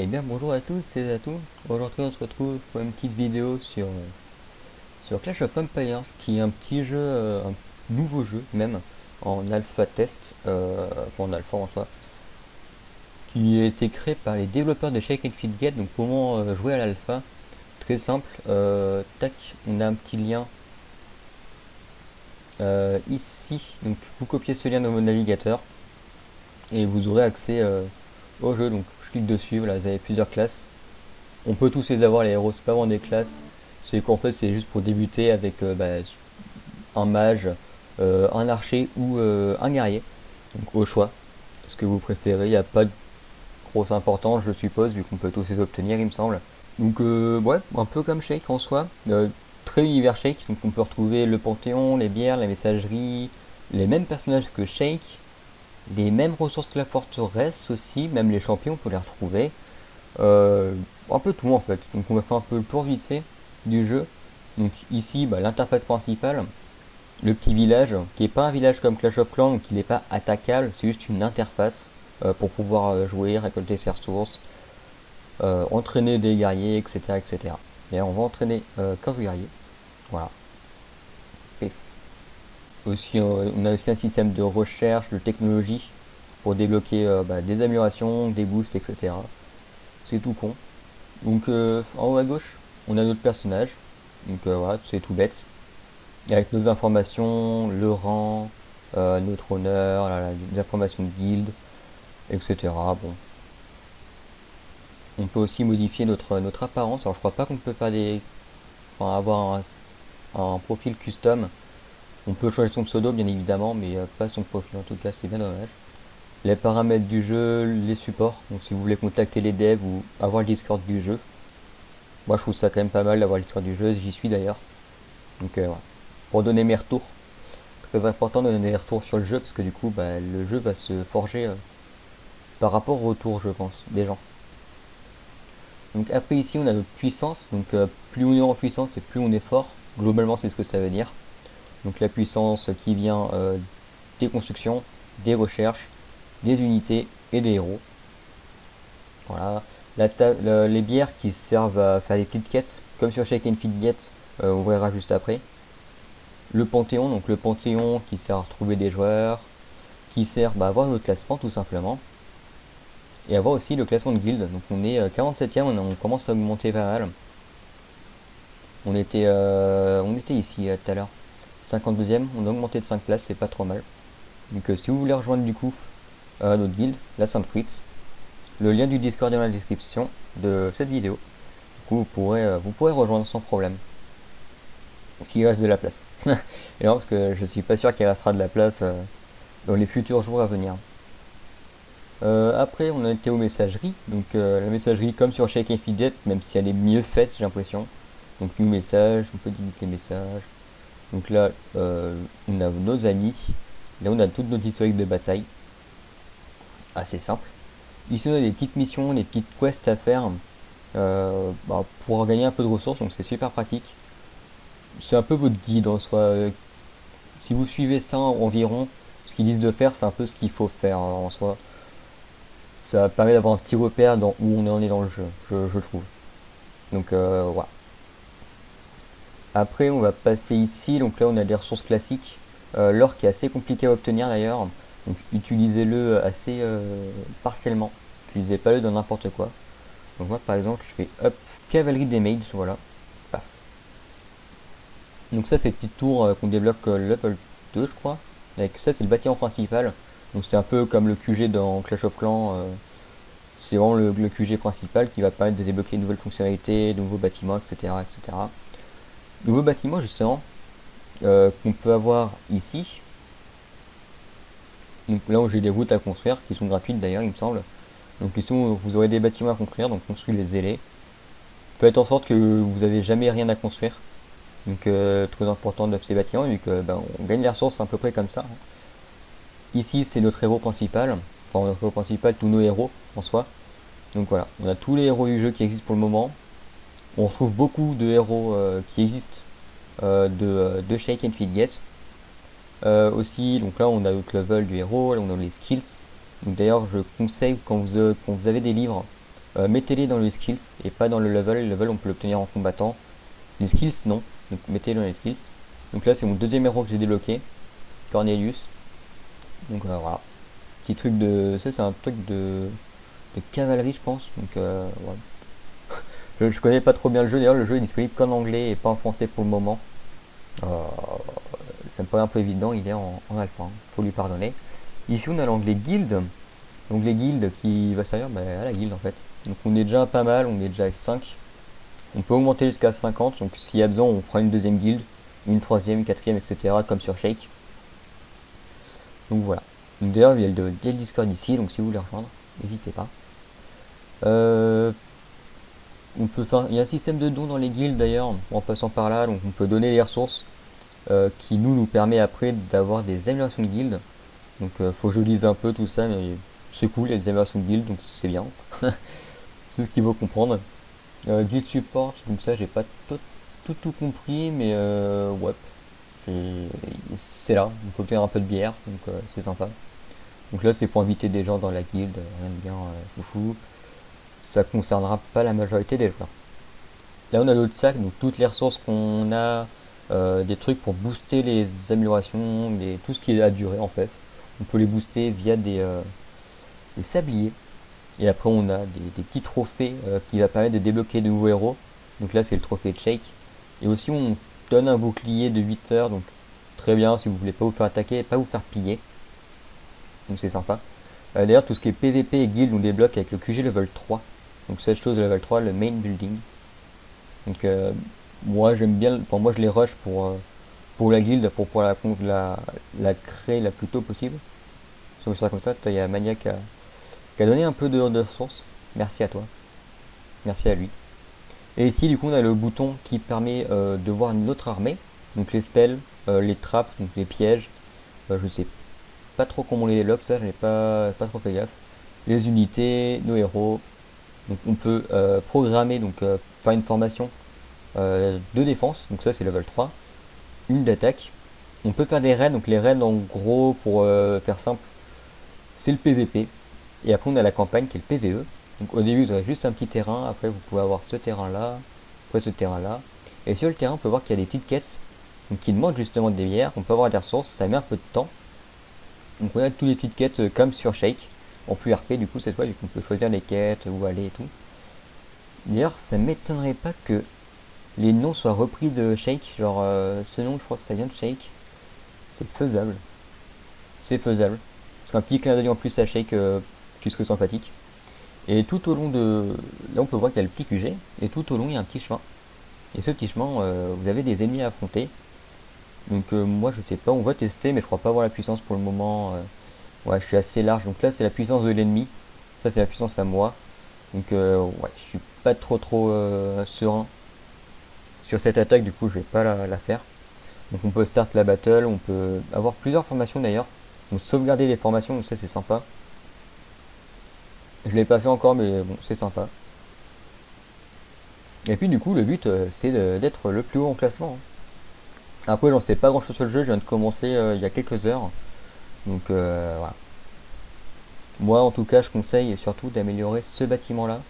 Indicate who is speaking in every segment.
Speaker 1: Eh bien bonjour à tous et à tous. Aujourd'hui on se retrouve pour une petite vidéo sur Clash of Empires, qui est un petit jeu, un nouveau jeu même, en alpha test, enfin en alpha en soi, qui a été créé par les développeurs de Shake and Feed Get. Donc comment jouer à l'alpha? Très simple, tac, on a un petit lien ici, donc vous copiez ce lien dans votre navigateur et vous aurez accès au jeu. Donc je clique dessus, voilà, vous avez plusieurs classes. On peut tous les avoir, les héros, c'est pas vraiment des classes. C'est qu'en fait, c'est juste pour débuter avec un mage, un archer ou un guerrier. Donc au choix, ce que vous préférez. Il n'y a pas de grosse importance, je suppose, vu qu'on peut tous les obtenir, il me semble. Donc ouais, un peu comme Shake en soi. Très univers Shake, donc on peut retrouver le Panthéon, les bières, la messagerie, les mêmes personnages que Shake, les mêmes ressources que la forteresse aussi, même les champions, on peut les retrouver. Euh, un peu tout en fait. Donc on va faire un peu le tour vite fait du jeu. Donc ici, l'interface principale, le petit village, qui n'est pas un village comme Clash of Clans, donc il n'est pas attaquable, c'est juste une interface pour pouvoir jouer, récolter ses ressources, entraîner des guerriers, etc. etc. Et on va entraîner 15 guerriers. Voilà. Et aussi, on a aussi un système de recherche, de technologie, pour débloquer des améliorations, des boosts, etc. C'est tout con. Donc en haut à gauche, on a notre personnage. Donc voilà, c'est tout bête. Et avec nos informations, le rang, notre honneur, les informations de guilde, etc. Bon. On peut aussi modifier notre apparence. Alors je crois pas qu'on peut faire enfin, avoir un profil custom. On peut changer son pseudo bien évidemment, mais pas son profil en tout cas, c'est bien dommage. Les paramètres du jeu, les supports. Donc si vous voulez contacter les devs ou avoir le Discord du jeu. Moi je trouve ça quand même pas mal d'avoir le Discord du jeu, j'y suis d'ailleurs. Donc voilà. Pour donner mes retours. Très important de donner des retours sur le jeu parce que du coup le jeu va se forger par rapport au retour je pense des gens. Donc après ici on a notre puissance, donc plus on est en puissance et plus on est fort. Globalement c'est ce que ça veut dire. Donc la puissance qui vient des constructions, des recherches, des unités et des héros. Voilà. Les bières qui servent à faire des petites quêtes, comme sur Shake and Feed Get, on verra juste après. Le Panthéon, donc le Panthéon qui sert à retrouver des joueurs, qui sert à avoir notre classement tout simplement. Et avoir aussi le classement de guilde. Donc on est 47ème, on commence à augmenter pas mal. On était ici tout à l'heure. 52ème, on a augmenté de 5 places, c'est pas trop mal. Donc si vous voulez rejoindre du coup notre guilde, la Sainte Fritz, le lien du Discord est dans la description de cette vidéo. Du coup vous pourrez rejoindre sans problème. S'il reste de la place. Et non, parce que je suis pas sûr qu'il restera de la place dans les futurs jours à venir. Après, on a été aux messageries. Donc, la messagerie, comme sur Shake and Feed, même si elle est mieux faite, j'ai l'impression. Donc, new message, on peut limiter les messages. Donc là, on a nos amis. Là, on a toute notre historique de bataille. Assez simple. Ici, on a des petites missions, des petites quests à faire pour gagner un peu de ressources. Donc, c'est super pratique. C'est un peu votre guide en soi. Si vous suivez ça environ, ce qu'ils disent de faire, c'est un peu ce qu'il faut faire en soi. Ça permet d'avoir un petit repère dans où on en est dans le jeu, je trouve. Donc voilà. Après, on va passer ici. Donc là, on a des ressources classiques. L'or qui est assez compliqué à obtenir d'ailleurs. Donc utilisez-le assez partiellement. Utilisez pas le dans n'importe quoi. Donc moi, par exemple, je fais hop, cavalerie des mages, voilà. Paf. Donc ça, c'est petite tour qu'on débloque level 2, je crois. Avec ça, c'est le bâtiment principal. Donc c'est un peu comme le QG dans Clash of Clans. C'est vraiment le QG principal qui va permettre de débloquer de nouvelles fonctionnalités, de nouveaux bâtiments, etc. etc. Nouveaux bâtiments justement qu'on peut avoir ici. Donc là où j'ai des routes à construire qui sont gratuites d'ailleurs il me semble. Donc ici vous aurez des bâtiments à construire, donc construisez les zélés. Faites en sorte que vous n'avez jamais rien à construire. Donc très important de ces bâtiments vu que on gagne les ressources à peu près comme ça. Ici c'est notre héros principal. Enfin notre héros principal, tous nos héros en soi. Donc voilà, on a tous les héros du jeu qui existent pour le moment. On retrouve beaucoup de héros qui existent de Shake and Feed Get. Aussi, donc là on a notre level du héros, là on a les skills. Donc d'ailleurs je conseille quand vous avez des livres mettez-les dans les skills et pas dans le level. Le level on peut l'obtenir en combattant. Les skills non, donc mettez-les dans les skills. Donc là c'est mon deuxième héros que j'ai débloqué, Cornelius. Donc voilà, petit truc de, ça c'est un truc de cavalerie je pense. Donc voilà. Je connais pas trop bien le jeu, d'ailleurs le jeu est disponible qu'en anglais et pas en français pour le moment. Euh, Ça me paraît un peu évident, il est en alpha, hein. Faut lui pardonner. Ici on a l'onglet guild, l'onglet guild qui va servir à la guilde en fait. Donc on est déjà pas mal, on est déjà à 5. On peut augmenter jusqu'à 50, donc s'il y a besoin on fera une deuxième guilde, une troisième, une quatrième, etc. comme sur Shake. Donc voilà. Donc d'ailleurs il y a le Discord ici, donc si vous voulez rejoindre, n'hésitez pas. On peut faire, il y a un système de dons dans les guildes d'ailleurs, en passant par là, donc on peut donner les ressources qui nous permet après d'avoir des améliorations de guilde. Donc faut que je lise un peu tout ça, mais c'est cool, les améliorations de guild, donc c'est bien. C'est ce qu'il faut comprendre. Guild support, donc ça j'ai pas tout compris, mais ouais, c'est là, il faut obtenir un peu de bière, donc c'est sympa. Donc là c'est pour inviter des gens dans la guilde, rien de bien foufou. Ça concernera pas la majorité des joueurs. Là on a l'autre sac, donc toutes les ressources qu'on a, des trucs pour booster les améliorations, tout ce qui est à durer en fait. On peut les booster via des sabliers. Et après on a des petits trophées qui va permettre de débloquer de nouveaux héros. Donc là c'est le trophée de Shake. Et aussi on donne un bouclier de 8 heures, donc très bien si vous voulez pas vous faire attaquer et pas vous faire piller. Donc c'est sympa. D'ailleurs tout ce qui est PVP et guild on débloque avec le QG level 3. Donc cette chose de level 3, le main building. Donc moi j'aime bien, enfin moi je les rush pour la guilde, pour la créer la plus tôt possible. Sur ça comme ça, il y a Mania qui a donné un peu de ressources. Merci à toi. Merci à lui. Et ici du coup on a le bouton qui permet de voir une autre armée. Donc les spells, les trappes, donc les pièges. Je ne sais pas trop comment on les débloque, ça je n'ai pas trop fait gaffe. Les unités, nos héros. Donc on peut programmer, donc faire une formation de défense, donc ça c'est level 3, une d'attaque. On peut faire des raids, donc les raids en gros pour faire simple, c'est le PVP. Et après on a la campagne qui est le PVE. Donc au début vous aurez juste un petit terrain, après vous pouvez avoir ce terrain là, après ce terrain là. Et sur le terrain on peut voir qu'il y a des petites caisses donc, qui demandent justement des bières, on peut avoir des ressources, ça met un peu de temps. Donc on a toutes les petites quêtes comme sur Shake, en plus RP du coup cette fois vu qu'on peut choisir les quêtes, où aller et tout. D'ailleurs ça m'étonnerait pas que les noms soient repris de Shake, genre ce nom je crois que ça vient de Shake. C'est faisable. C'est faisable. C'est un petit clin d'œil en plus à Shake, plus que sympathique. Et tout au long de... Là on peut voir qu'il y a le petit QG, et tout au long il y a un petit chemin. Et ce petit chemin, vous avez des ennemis à affronter. Donc moi je sais pas, on va tester, mais je crois pas avoir la puissance pour le moment. Ouais, je suis assez large, donc là c'est la puissance de l'ennemi. Ça c'est la puissance à moi. Donc ouais, je suis pas trop serein sur cette attaque, du coup je vais pas la faire. Donc on peut start la battle, on peut avoir plusieurs formations d'ailleurs. Donc sauvegarder les formations, donc ça c'est sympa. Je l'ai pas fait encore mais bon c'est sympa. Et puis du coup le but c'est d'être le plus haut en classement, hein. Après j'en sais pas grand chose sur le jeu, je viens de commencer il y a quelques heures. Donc voilà. Moi en tout cas je conseille surtout d'améliorer ce bâtiment là,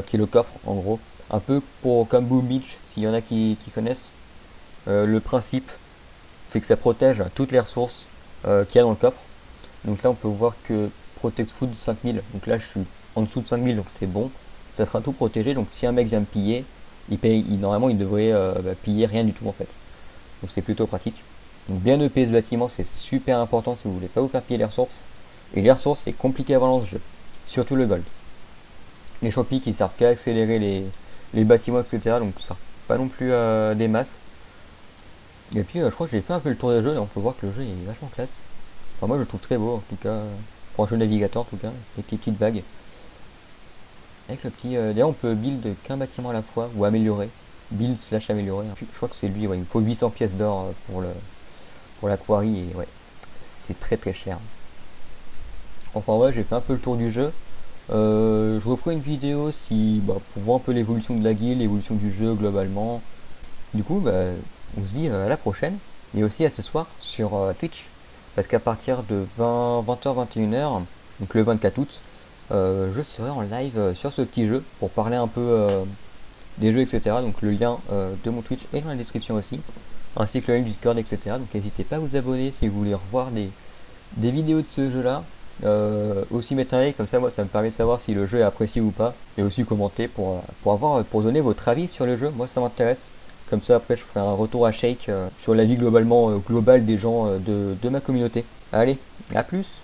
Speaker 1: qui est le coffre en gros. Un peu comme Boom Beach, s'il y en a qui connaissent. Le principe c'est que ça protège toutes les ressources qu'il y a dans le coffre. Donc là on peut voir que Protect Food 5000, donc là je suis en dessous de 5000 donc c'est bon, ça sera tout protégé. Donc si un mec vient me piller, normalement il devrait piller rien du tout en fait. Donc c'est plutôt pratique. Donc bien EP ce bâtiment, c'est super important si vous voulez pas vous faire piller les ressources. Et les ressources c'est compliqué à avoir dans ce jeu, surtout le gold. Les champions qui servent qu'à accélérer les bâtiments etc. Donc ça pas non plus des masses. Et puis je crois que j'ai fait un peu le tour du jeu, et on peut voir que le jeu est vachement classe. Enfin moi je le trouve très beau en tout cas, pour un jeu navigateur en tout cas, avec les petites vagues. Avec le petit... D'ailleurs on peut build qu'un bâtiment à la fois, ou améliorer. Build slash améliorer. Je crois que c'est lui, ouais, il me faut 800 pièces d'or pour la quarry, et ouais, c'est très cher. Enfin ouais, j'ai fait un peu le tour du jeu. Je referai une vidéo pour voir un peu l'évolution de la guilde, l'évolution du jeu globalement. Du coup, on se dit à la prochaine, et aussi à ce soir sur Twitch. Parce qu'à partir de 20h, 21h, donc le 24 août, je serai en live sur ce petit jeu pour parler un peu des jeux, etc. Donc le lien de mon Twitch est dans la description aussi, ainsi que le lien du Discord, etc. Donc n'hésitez pas à vous abonner si vous voulez revoir des vidéos de ce jeu-là. Aussi mettre un like, comme ça moi ça me permet de savoir si le jeu est apprécié ou pas, et aussi commenter pour donner votre avis sur le jeu. Moi ça m'intéresse, comme ça après je ferai un retour à Shake sur l'avis globale des gens de ma communauté. Allez, à plus.